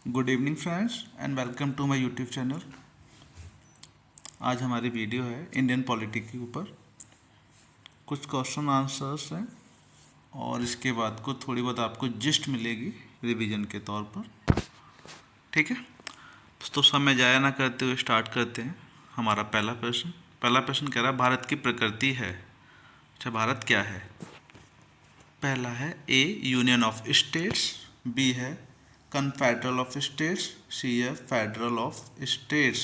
Good evening friends and welcome to my YouTube channel. आज हमारी video है Indian polity के ऊपर। कुछ क्वेश्चन आंसर्स हैं और इसके बाद को थोड़ी बहुत आपको जिस्ट मिलेगी रिवीजन के तौर पर। ठीक है, तो समय जाया ना करते हुए स्टार्ट करते हैं। हमारा पहला प्रश्न कह रहा है भारत की प्रकृति है। अच्छा, भारत क्या है? पहला है A union of states, B है कन्फेडरल ऑफ स्टेट्स, सी है फेडरल ऑफ स्टेट्स।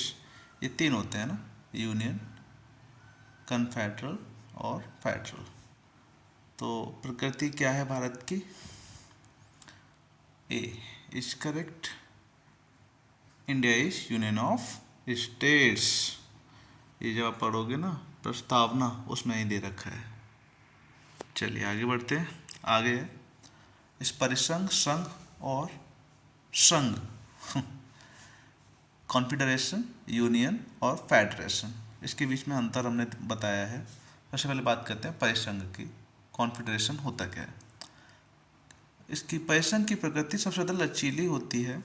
ये तीन होते हैं ना, यूनियन, कन्फेडरल और फेडरल। तो प्रकृति क्या है भारत की? A is correct, India is union of states. ये जब आप पढ़ोगे ना प्रस्तावना, उसमें ही दे रखा है। चलिए आगे बढ़ते हैं। आगे है इस परिसंघ, संघ और संघ, कॉन्फेडरेशन, यूनियन और फेडरेशन, इसके बीच में अंतर हमने बताया है। सबसे पहले बात करते हैं परिसंघ की। कॉन्फेडरेशन होता क्या है? इसकी परिसंघ की प्रकृति सबसे ज़्यादा लचीली होती है।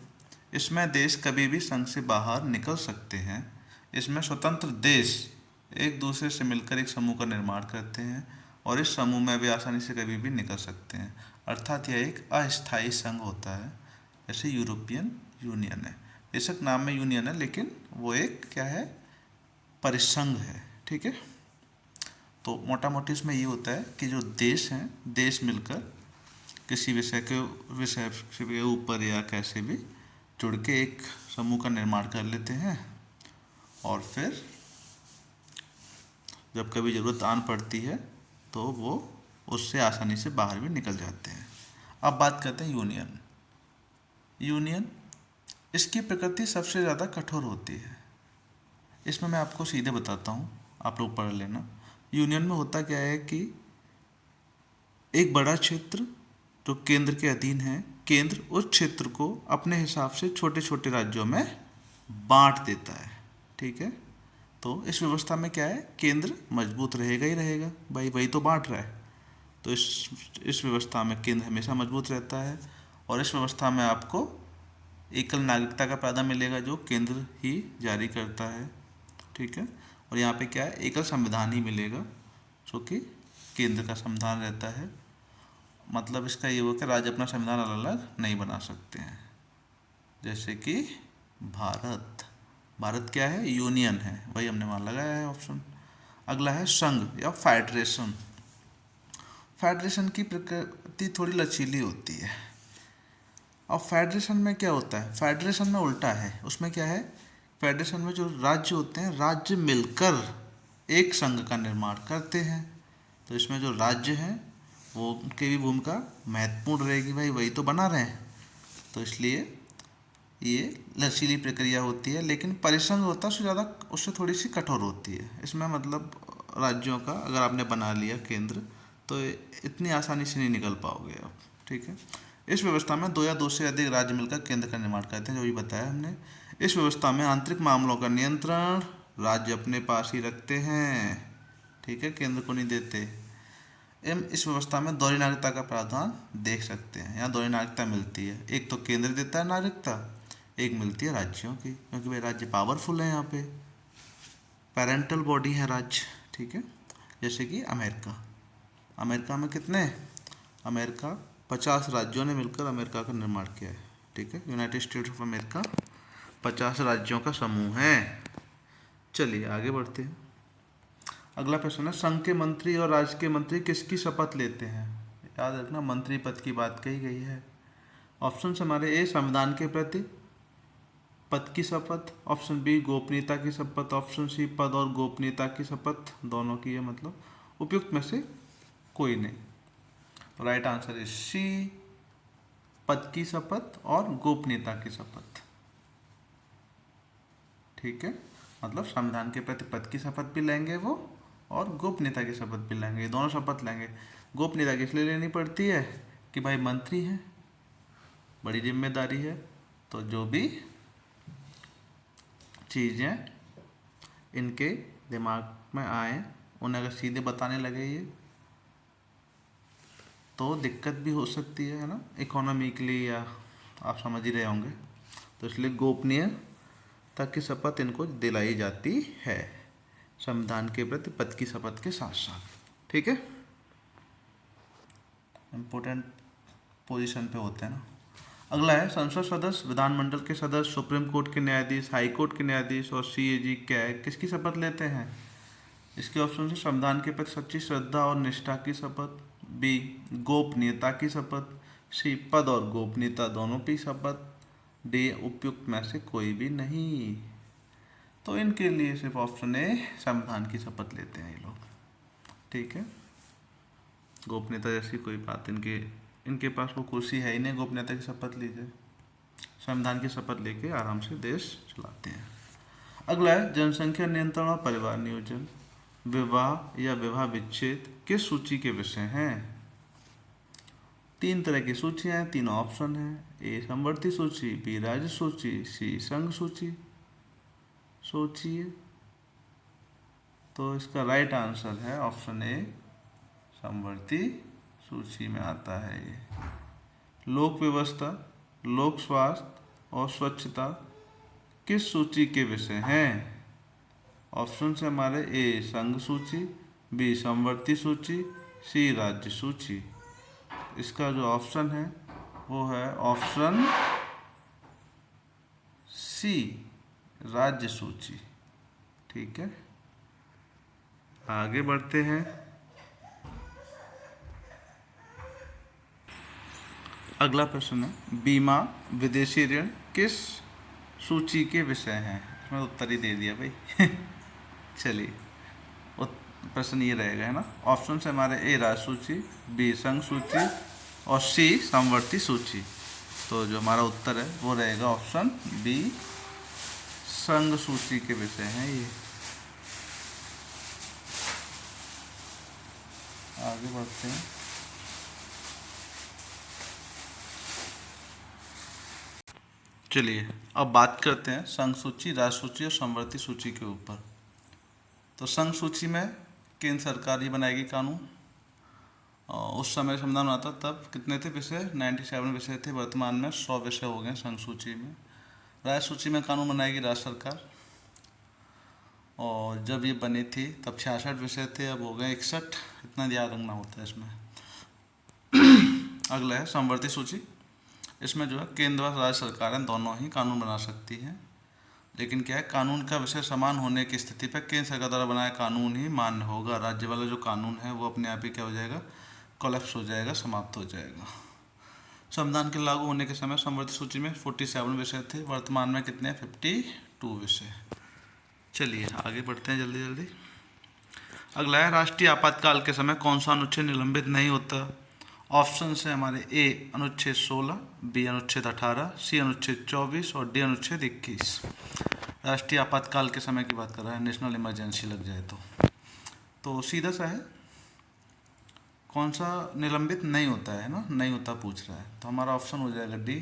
इसमें देश कभी भी संघ से बाहर निकल सकते हैं। इसमें स्वतंत्र देश एक दूसरे से मिलकर एक समूह का निर्माण करते हैं और इस समूह में वे आसानी से कभी भी निकल सकते हैं। अर्थात यह एक अस्थायी संघ होता है, जैसे यूरोपियन यूनियन है। बेशक नाम में यूनियन है, लेकिन वो एक क्या है, परिसंघ है। ठीक है, तो मोटा मोटी इसमें ये होता है कि जो देश हैं, देश मिलकर किसी विषय के ऊपर या कैसे भी जुड़ के एक समूह का निर्माण कर लेते हैं और फिर जब कभी ज़रूरत आन पड़ती है तो वो उससे आसानी से बाहर भी निकल जाते हैं। अब बात करते हैं यूनियन। यूनियन, इसकी प्रकृति सबसे ज़्यादा कठोर होती है। इसमें मैं आपको सीधे बताता हूँ, आप लोग पढ़ लेना। यूनियन में होता क्या है कि एक बड़ा क्षेत्र जो केंद्र के अधीन है, केंद्र उस क्षेत्र को अपने हिसाब से छोटे छोटे राज्यों में बांट देता है। ठीक है, तो इस व्यवस्था में क्या है, केंद्र मजबूत रहेगा ही रहेगा, भाई वही तो बांट रहा है। तो इस व्यवस्था में केंद्र हमेशा मजबूत रहता है और इस व्यवस्था में आपको एकल नागरिकता का प्रावधान मिलेगा जो केंद्र ही जारी करता है। ठीक है, और यहाँ पे क्या है, एकल संविधान ही मिलेगा जो कि केंद्र का संविधान रहता है। मतलब इसका ये हो कि राज्य अपना संविधान अलग अलग नहीं बना सकते हैं। जैसे कि भारत, भारत क्या है, यूनियन है, वही हमने वहाँ लगाया है ऑप्शन। अगला है संघ या फेडरेशन। फेडरेशन की प्रकृति थोड़ी लचीली होती है। और फेडरेशन में क्या होता है, फेडरेशन में उल्टा है। उसमें क्या है, फेडरेशन में जो राज्य होते हैं, राज्य मिलकर एक संघ का निर्माण करते हैं। तो इसमें जो राज्य हैं वो उनकी भी भूमिका महत्वपूर्ण रहेगी, भाई वही तो बना रहे हैं। तो इसलिए ये लचीली प्रक्रिया होती है। लेकिन परिसंघ होता है उससे ज़्यादा, उससे थोड़ी सी कठोर होती है। इसमें मतलब राज्यों का अगर आपने बना लिया केंद्र, तो इतनी आसानी से नहीं निकल पाओगे आप। ठीक है, इस व्यवस्था में दो या दो से अधिक राज्य मिलकर केंद्र का निर्माण करते हैं, जो भी बताया हमने। इस व्यवस्था में आंतरिक मामलों का नियंत्रण राज्य अपने पास ही रखते हैं। ठीक है, केंद्र को नहीं देते। एवं इस व्यवस्था में दोहरी नागरिकता का प्रावधान देख सकते हैं। यहाँ दोहरी नागरिकता मिलती है, एक तो केंद्र देता है नागरिकता, एक मिलती है राज्यों की, क्योंकि भाई राज्य पावरफुल है, यहाँ पे पेरेंटल बॉडी है राज्य। ठीक है, जैसे कि अमेरिका, अमेरिका में कितने, अमेरिका 50 राज्यों ने मिलकर अमेरिका का निर्माण किया है। ठीक है, यूनाइटेड स्टेट्स ऑफ अमेरिका 50 राज्यों का समूह है। चलिए आगे बढ़ते हैं। अगला प्रश्न है संघ के मंत्री और राज्य के मंत्री किसकी शपथ लेते हैं? याद रखना, मंत्री पद की बात कही गई है। ऑप्शन हमारे ए संविधान के प्रति पद की शपथ, ऑप्शन बी गोपनीयता की शपथ, ऑप्शन सी पद और गोपनीयता की शपथ। दोनों की है, मतलब उपयुक्त में से कोई नहीं। राइट आंसर इज सी, पद की शपथ और गोपनीयता की शपथ। ठीक है, मतलब संविधान के प्रति पद की शपथ भी लेंगे वो और गोपनीयता की शपथ भी लेंगे, दोनों शपथ लेंगे। गोपनीयता की इसलिए लेनी पड़ती है कि भाई मंत्री हैं, बड़ी जिम्मेदारी है, तो जो भी चीज़ें इनके दिमाग में आए उन्हें अगर सीधे बताने लगे ये, तो दिक्कत भी हो सकती है ना, इकोनॉमिकली, या आप समझ ही रहे होंगे। तो इसलिए गोपनीयता की शपथ इनको दिलाई जाती है संविधान के प्रति पद की शपथ के साथ साथ। ठीक है, इम्पोर्टेंट पोजीशन पे होते हैं ना। अगला है संसद सदस्य, विधानमंडल के सदस्य, सुप्रीम कोर्ट के न्यायाधीश, हाई कोर्ट के न्यायाधीश और सीएजी क्या है, किसकी शपथ लेते हैं? इसके ऑप्शन है संविधान के प्रति सच्ची श्रद्धा और निष्ठा की शपथ, बी गोपनीयता की शपथ, सी पद और गोपनीयता दोनों की शपथ, डी उपयुक्त में से कोई भी नहीं। तो इनके लिए सिर्फ ऑप्शन ए संविधान की शपथ लेते हैं ये लोग। ठीक है, गोपनीयता जैसी कोई बात इनके पास वो कुर्सी है ही नहीं, गोपनीयता की शपथ लीजिए, संविधान की शपथ लेके आराम से देश चलाते हैं। अगला है जनसंख्या नियंत्रण और परिवार नियोजन, विवाह या विवाह विच्छेद किस सूची के विषय हैं? 3 तरह की सूचियां हैं, 3 ऑप्शन हैं, ए समवर्ती सूची, बी राज्य सूची, सी संघ सूची। सोचिए। तो इसका राइट आंसर है ऑप्शन ए समवर्ती सूची में आता है ये। लोक व्यवस्था, लोक स्वास्थ्य और स्वच्छता किस सूची के विषय हैं? ऑप्शन से हमारे ए संघ सूची, बी समवर्ती सूची, सी राज्य सूची। इसका जो ऑप्शन है वो है ऑप्शन सी राज्य सूची। ठीक है, आगे बढ़ते हैं। अगला प्रश्न है बीमा विदेशी ऋण किस सूची के विषय हैं? इसमें उत्तर ही दे दिया भाई। चलिए, प्रश्न ये रहेगा, है ना। ऑप्शन से हमारे ए राज्य सूची, बी संघ सूची और सी समवर्ती सूची। तो जो हमारा उत्तर है वो रहेगा ऑप्शन बी संघ सूची के विषय हैं ये। आगे बढ़ते हैं। चलिए अब बात करते हैं संघ सूची, राज्य सूची और समवर्ती सूची के ऊपर। तो संघ सूची में केंद्र सरकार ही बनाएगी कानून। उस समय संविधान बना था तब कितने थे विषय? 97 विषय थे। वर्तमान में 100 विषय हो गए संघ सूची में। राज्य सूची में कानून बनाएगी राज्य सरकार, और जब ये बनी थी तब 66 विषय थे, अब हो गए 61। इतना याद रखना होता है इसमें। अगला है समवर्ती सूची। इसमें जो है केंद्र व राज्य सरकारें दोनों ही कानून बना सकती हैं, लेकिन क्या है, कानून का विषय समान होने की स्थिति पर केंद्र सरकार द्वारा बनाया कानून ही मान्य होगा। राज्य वाला जो कानून है वो अपने आप ही क्या हो जाएगा, कोलैप्स हो जाएगा, समाप्त हो जाएगा। संविधान के लागू होने के समय समवर्ती सूची में 47 विषय थे, वर्तमान में कितने? 52 विषय। चलिए आगे बढ़ते हैं जल्दी जल्दी। अगला है राष्ट्रीय आपातकाल के समय कौन सा अनुच्छेद निलंबित नहीं होता? ऑप्शन है हमारे ए अनुच्छेद 16, बी अनुच्छेद 18, सी अनुच्छेद 24 और डी अनुच्छेद 21। राष्ट्रीय आपातकाल के समय की बात कर रहा है, नेशनल इमरजेंसी लग जाए तो सीधा सा है, कौन सा निलंबित नहीं होता है ना, नहीं होता पूछ रहा है, तो हमारा ऑप्शन हो जाएगा डी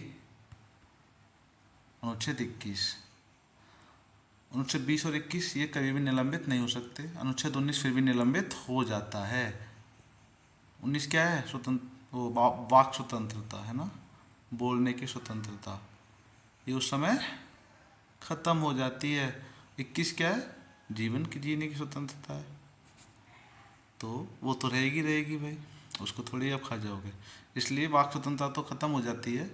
अनुच्छेद 21। अनुच्छेद 20 और 21 ये कभी भी निलंबित नहीं हो सकते। अनुच्छेद 19 फिर भी निलंबित हो जाता है। 19 क्या है? स्वतंत्र, वो वाक स्वतंत्रता है ना, बोलने की स्वतंत्रता, ये उस समय खत्म हो जाती है। 21 क्या है? जीवन की जीने की स्वतंत्रता है, तो वो तो रहेगी रहेगी भाई, उसको थोड़ी आप खा जाओगे। इसलिए वाक स्वतंत्रता तो खत्म हो जाती है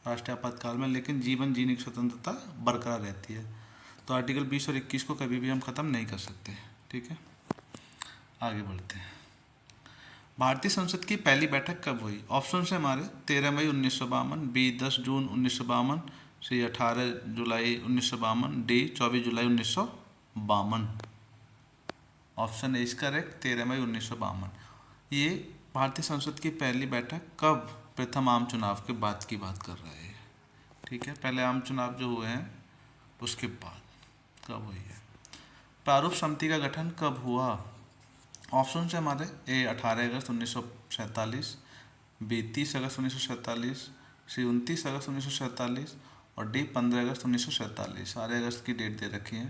राष्ट्रीय आपातकाल में, लेकिन जीवन जीने की स्वतंत्रता बरकरार रहती है। तो आर्टिकल 20 और 21 को कभी भी हम ख़त्म नहीं कर सकते। ठीक है, आगे बढ़ते हैं। भारतीय संसद की पहली बैठक कब हुई? ऑप्शन है हमारे 13 मई 1952, बी 10 जून 1952, सी 18 जुलाई 1952, डी 24 जुलाई 1952। ऑप्शन ए इज करेक्ट, 13 मई 1952। ये भारतीय संसद की पहली बैठक कब? प्रथम आम चुनाव के बाद की बात कर रहे हैं। ठीक है, पहले आम चुनाव जो हुए हैं उसके बाद कब हुई है। प्रारूप समिति का गठन कब हुआ? ऑप्शन है हमारे ए 18 अगस्त 1947, बी 30 अगस्त 1947, सी 29 अगस्त 1947 और डी 15 अगस्त 1947। सारे अगस्त की डेट दे रखी है,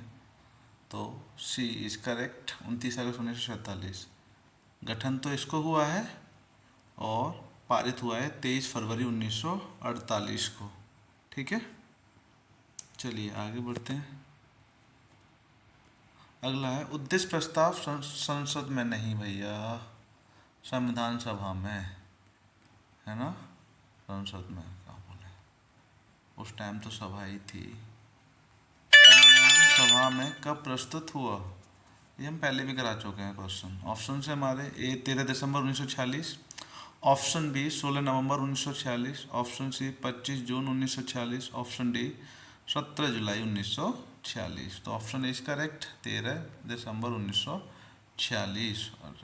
तो सी इज करेक्ट, 29 अगस्त 1947। गठन तो इसको हुआ है और पारित हुआ है 23 फरवरी 1948 को। ठीक है, चलिए आगे बढ़ते हैं। अगला है उद्देश्य प्रस्ताव संसद में नहीं भैया, संविधान सभा में, है ना। संसद में क्या बोले, उस टाइम तो सभा ही थी। संविधान सभा में कब प्रस्तुत हुआ, ये हम पहले भी करा चुके हैं क्वेश्चन। ऑप्शन से हमारे ए 13 दिसंबर 1946, ऑप्शन बी 16 नवंबर 1946, ऑप्शन सी 25 जून 1946, ऑप्शन डी 17 जुलाई 1946। तो ऑप्शन ए इज करेक्ट, 13 दिसंबर 1946 और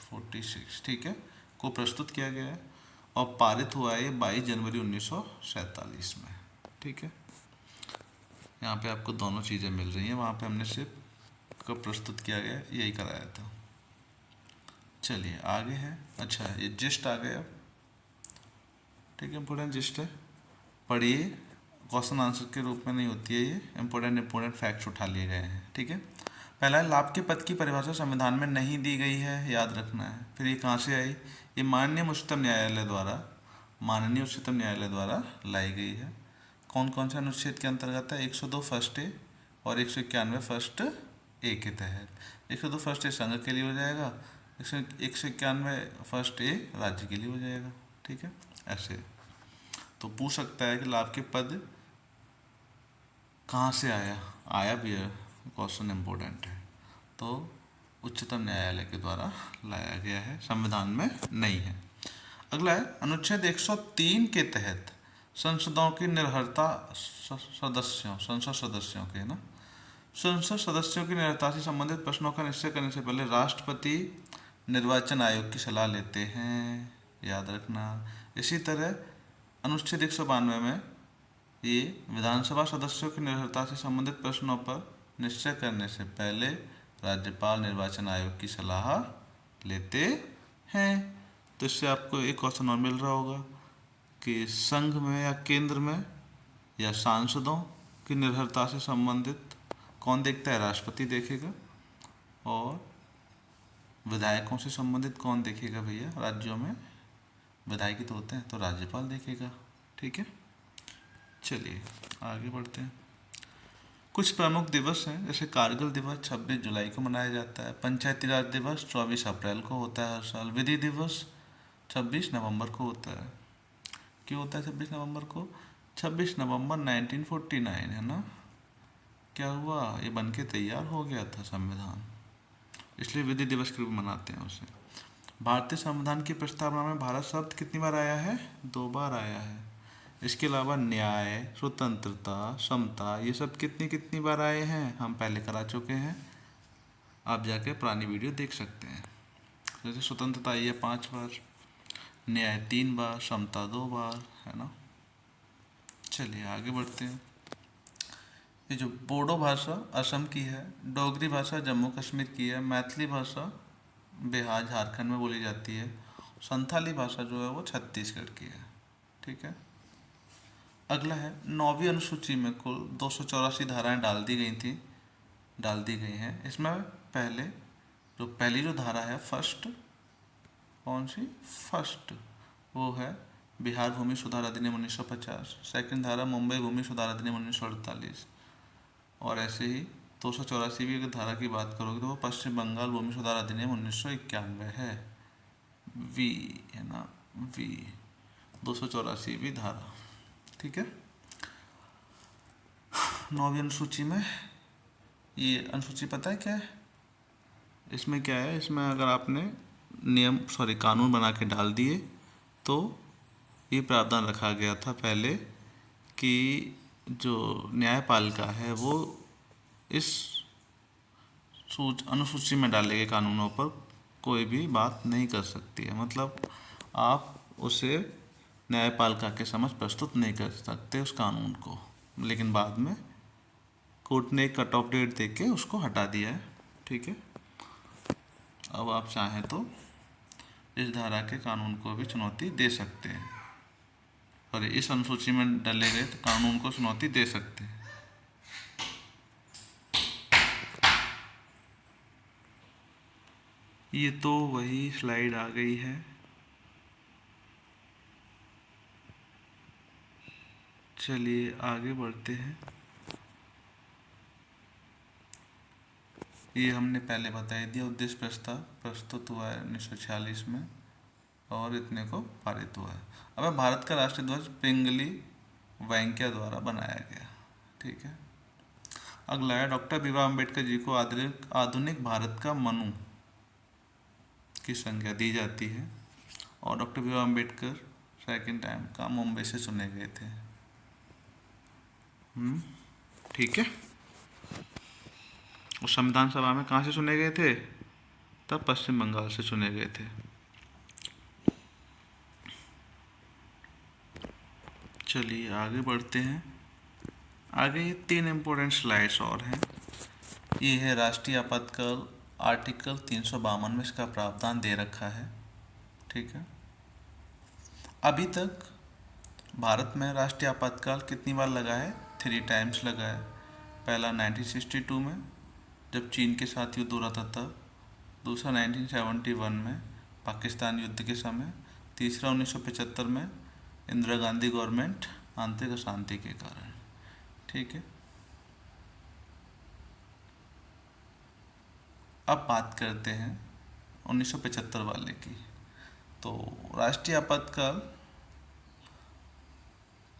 46, ठीक है, को प्रस्तुत किया गया है और पारित हुआ है 22 जनवरी 1947 में, ठीक है। यहाँ पे आपको दोनों चीज़ें मिल रही हैं, वहाँ पे हमने सिर्फ कब प्रस्तुत किया गया यही कराया था। चलिए आगे है। अच्छा ये जिस्ट आ गया, ठीक है, इम्पोर्टेंट जिस्ट है, पढ़िए, क्वेश्चन आंसर के रूप में नहीं होती है ये, इम्पोर्टेंट फैक्ट्स उठा लिए गए हैं, ठीक है। पहला है लाभ के पद की परिभाषा संविधान में नहीं दी गई है, याद रखना है। फिर ये कहाँ से आई, ये माननीय उच्चतम न्यायालय द्वारा लाई गई है। कौन कौन से अनुच्छेद के अंतर्गत है, 102 फर्स्ट ए और 191 फर्स्ट ए के तहत। 102 फर्स्ट ए संघ के लिए हो जाएगा, 191 फर्स्ट ए राज्य के लिए हो जाएगा, ठीक है। ऐसे तो पूछ सकता है कि लाभ के पद कहाँ से आया भी है, क्वेश्चन इम्पोर्टेंट है। तो उच्चतम न्यायालय के द्वारा लाया गया है, संविधान में नहीं है। अगला है अनुच्छेद 103 के तहत संसदों की निर्भरता संसद सदस्यों के ना, संसद सदस्यों की निर्भरता से संबंधित प्रश्नों का निश्चय करने से पहले राष्ट्रपति निर्वाचन आयोग की सलाह लेते हैं, याद रखना। इसी तरह अनुच्छेद 192 में ये विधानसभा सदस्यों की निर्भरता से संबंधित प्रश्नों पर निश्चय करने से पहले राज्यपाल निर्वाचन आयोग की सलाह लेते हैं। तो इससे आपको एक क्वेश्चन और मिल रहा होगा कि संघ में या केंद्र में या सांसदों की निर्भरता से संबंधित कौन देखता है, राष्ट्रपति देखेगा, और विधायकों से संबंधित कौन देखेगा भैया, राज्यों में विधायक तो होते हैं तो राज्यपाल देखेगा, ठीक है। चलिए आगे बढ़ते हैं। कुछ प्रमुख दिवस हैं, जैसे कारगिल दिवस 26 जुलाई को मनाया जाता है, पंचायती राज दिवस 24 अप्रैल को होता है हर साल, विधि दिवस 26 नवंबर को होता है। क्यों होता है 26 नवंबर को, 26 नवंबर 1949, है ना। क्या हुआ, ये बन के तैयार हो गया था संविधान, इसलिए विधि दिवस के रूप में मनाते हैं उसे। भारतीय संविधान की प्रस्तावना में भारत शब्द कितनी बार आया है, 2 बार आया है। इसके अलावा न्याय, स्वतंत्रता, समता, ये सब कितनी कितनी बार आए हैं, हम पहले करा चुके हैं, आप जाके पुरानी वीडियो देख सकते हैं। जैसे स्वतंत्रता आई है 5 बार, न्याय 3 बार, समता 2 बार, है ना। चलिए आगे बढ़ते हैं। ये जो बोडो भाषा असम की है, डोगरी भाषा जम्मू कश्मीर की है, मैथिली भाषा बिहार झारखंड में बोली जाती है, संथाली भाषा जो है वो छत्तीसगढ़ की है, ठीक है। अगला है 9वीं अनुसूची में कुल 284 धाराएं डाल दी गई हैं। इसमें पहली जो धारा है फर्स्ट, कौन सी, फर्स्ट, वो है बिहार भूमि सुधार अधिनियम 1950। सेकंड धारा मुंबई भूमि सुधार अधिनियम 1948, और ऐसे ही 284वीं अगर धारा की बात करोगे तो वो पश्चिम बंगाल भूमि सुधार अधिनियम 1991 है, वी, है ना, वी 284वीं धारा, ठीक है। 9वीं अनुसूची में ये अनुसूची पता है क्या है, इसमें क्या है, इसमें अगर आपने कानून बना के डाल दिए तो ये प्रावधान रखा गया था पहले कि जो न्यायपालिका है वो इस अनुसूची में डाले गए कानूनों पर कोई भी बात नहीं कर सकती है, मतलब आप उसे न्यायपालिका के समक्ष प्रस्तुत नहीं कर सकते उस कानून को। लेकिन बाद में कोर्ट ने एक कट ऑफ डेट दे के उसको हटा दिया है, ठीक है। अब आप चाहें तो इस धारा के कानून को भी चुनौती दे सकते हैं, और इस अनुसूची में डाले गए तो कानून को चुनौती दे सकते हैं। ये तो वही स्लाइड आ गई है। चलिए आगे बढ़ते हैं। ये हमने पहले बता ही दिया। उद्देश्य प्रस्ताव प्रस्तुत हुआ है 1946 में और इतने को पारित हुआ है। अब भारत का राष्ट्रीय ध्वज पिंगली वेंकैया द्वारा बनाया गया। ठीक है। अगला है डॉक्टर भीमराव अम्बेडकर जी को आधुनिक भारत का मनु की संज्ञा दी जाती है और doctor Bhimrao Ambedkar second time का मुंबई से चुने गए थे। ठीक है। उस संविधान सभा में कहाँ से चुने गए थे? तब पश्चिम बंगाल से चुने गए थे। चलिए आगे बढ़ते हैं। आगे ये 3 इम्पोर्टेंट स्लाइड्स और हैं। ये है राष्ट्रीय आपातकाल, आर्टिकल 352 में इसका प्रावधान दे रखा है। ठीक है। अभी तक भारत में राष्ट्रीय आपातकाल कितनी बार लगा है? 3 टाइम्स लगा है। पहला 1962 में जब चीन के साथ युद्ध हो रहा था तब, दूसरा 1971 में पाकिस्तान युद्ध के समय, तीसरा 1975 में इंदिरा गांधी गवर्नमेंट आंतरिक अशांति के कारण। ठीक है। अब बात करते हैं 1975 वाले की। तो राष्ट्रीय आपातकाल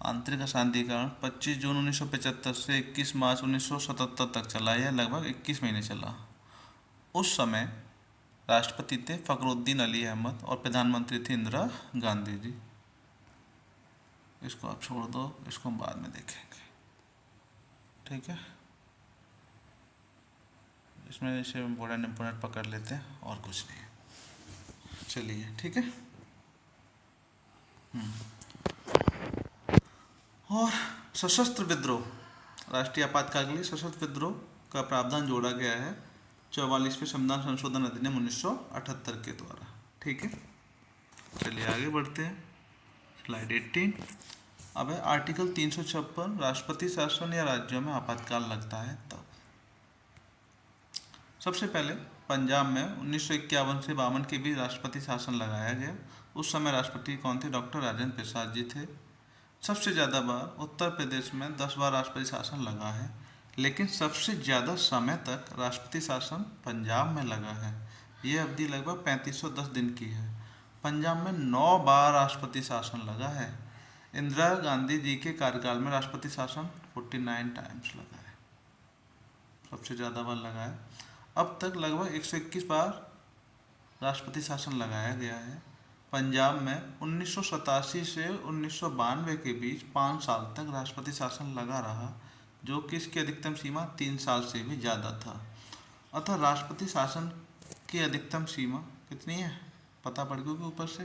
आंतरिक अशांति के कारण 25 जून 1975 से 21 मार्च 1977 तक चला। यह लगभग 21 महीने चला। उस समय राष्ट्रपति थे फखरुद्दीन अली अहमद और प्रधानमंत्री थी इंदिरा गांधी जी। इसको आप छोड़ दो, इसको हम बाद में देखेंगे। ठीक है। इसमें जैसे इम्पोर्टेंट पकड़ लेते हैं और कुछ नहीं। चलिए ठीक है। और सशस्त्र विद्रोह, राष्ट्रीय आपातकाल के लिए सशस्त्र विद्रोह का प्रावधान जोड़ा गया है 44वें संविधान संशोधन अधिनियम 1978 के द्वारा। ठीक है। चलिए आगे बढ़ते हैं। स्लाइड 18। अब है आर्टिकल 356, राष्ट्रपति शासन या राज्यों में आपातकाल लगता है तब। सबसे पहले पंजाब में 1951 से 52 के बीच राष्ट्रपति शासन लगाया गया। उस समय राष्ट्रपति कौन थे? डॉक्टर राजेंद्र प्रसाद जी थे। सबसे ज़्यादा बार उत्तर प्रदेश में 10 बार राष्ट्रपति शासन लगा है, लेकिन सबसे ज़्यादा समय तक राष्ट्रपति शासन पंजाब में लगा है। ये अवधि लगभग 3510 दिन की है। पंजाब में 9 बार राष्ट्रपति शासन लगा है। इंदिरा गांधी जी के कार्यकाल में राष्ट्रपति शासन 49 टाइम्स लगा है, सबसे ज़्यादा बार लगा है। अब तक लगभग 121 बार राष्ट्रपति शासन लगाया गया है। पंजाब में 1987 से 1992 के बीच 5 साल तक राष्ट्रपति शासन लगा रहा, जो कि इसकी अधिकतम सीमा 3 साल से भी ज़्यादा था। अतः राष्ट्रपति शासन की अधिकतम सीमा कितनी है? पता पड़ गया कि ऊपर से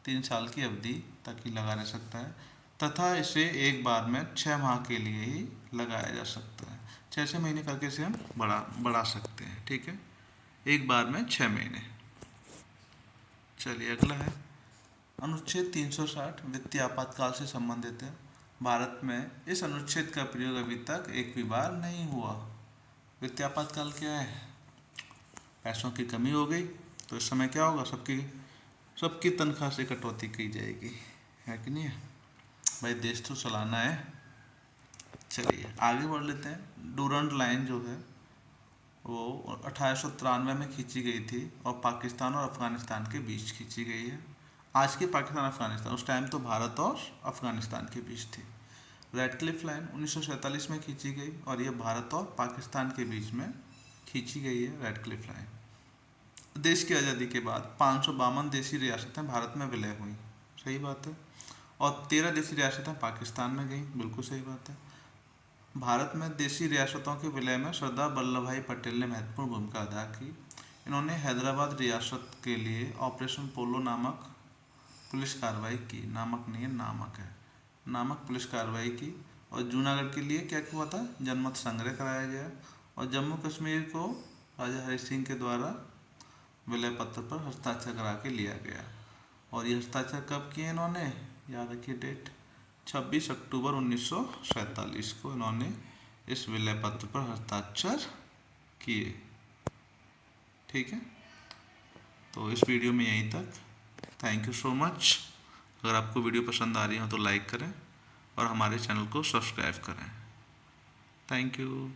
3 साल की अवधि तक ही लगा रह सकता है, तथा इसे एक बार में 6 माह के लिए ही लगाया जा सकता है। 6 महीने करके इसे हम बढ़ा सकते हैं। ठीक है। एक बार में 6 महीने। चलिए अगला है अनुच्छेद 360, वित्तीय आपातकाल से संबंधित है। भारत में इस अनुच्छेद का प्रयोग अभी तक एक भी बार नहीं हुआ। वित्तीय आपातकाल क्या है? पैसों की कमी हो गई तो इस समय क्या होगा? सबकी तनख्वाह से कटौती की जाएगी, है कि नहीं है भाई? देश तो चलाना है। चलिए आगे बढ़ लेते हैं। डूरंट लाइन जो है वो 1893 में खींची गई थी और पाकिस्तान और अफगानिस्तान के बीच खींची गई है। आज के पाकिस्तान अफगानिस्तान, उस टाइम तो भारत और अफगानिस्तान के बीच थी। रेडक्लिफ लाइन 1947 में खींची गई और ये भारत और पाकिस्तान के बीच में खींची गई है रेडक्लिफ लाइन। देश की आज़ादी के बाद 552 देशी रियासतें भारत में विलय हुई, सही बात है, और 13 देशी रियासतें पाकिस्तान में गई, बिल्कुल सही बात है। भारत में देशी रियासतों के विलय में सरदार वल्लभ भाई पटेल ने महत्वपूर्ण भूमिका अदा की। इन्होंने हैदराबाद रियासत के लिए ऑपरेशन पोलो नामक पुलिस कार्रवाई की, नामक नहीं है, नामक है, नामक पुलिस कार्रवाई की। और जूनागढ़ के लिए क्या हुआ था? जनमत संग्रह कराया गया। और जम्मू कश्मीर को राजा हरि सिंह के द्वारा विलय पत्र पर हस्ताक्षर करा के लिया गया। और ये हस्ताक्षर कब किए इन्होंने? याद रखिए डेट, 26 अक्टूबर 1947 को इन्होंने इस विलय पत्र पर हस्ताक्षर किए। ठीक है। तो इस वीडियो में यहीं तक। Thank you so much. अगर आपको वीडियो पसंद आ रही हो तो लाइक करें और हमारे चैनल को सब्सक्राइब करें। Thank you.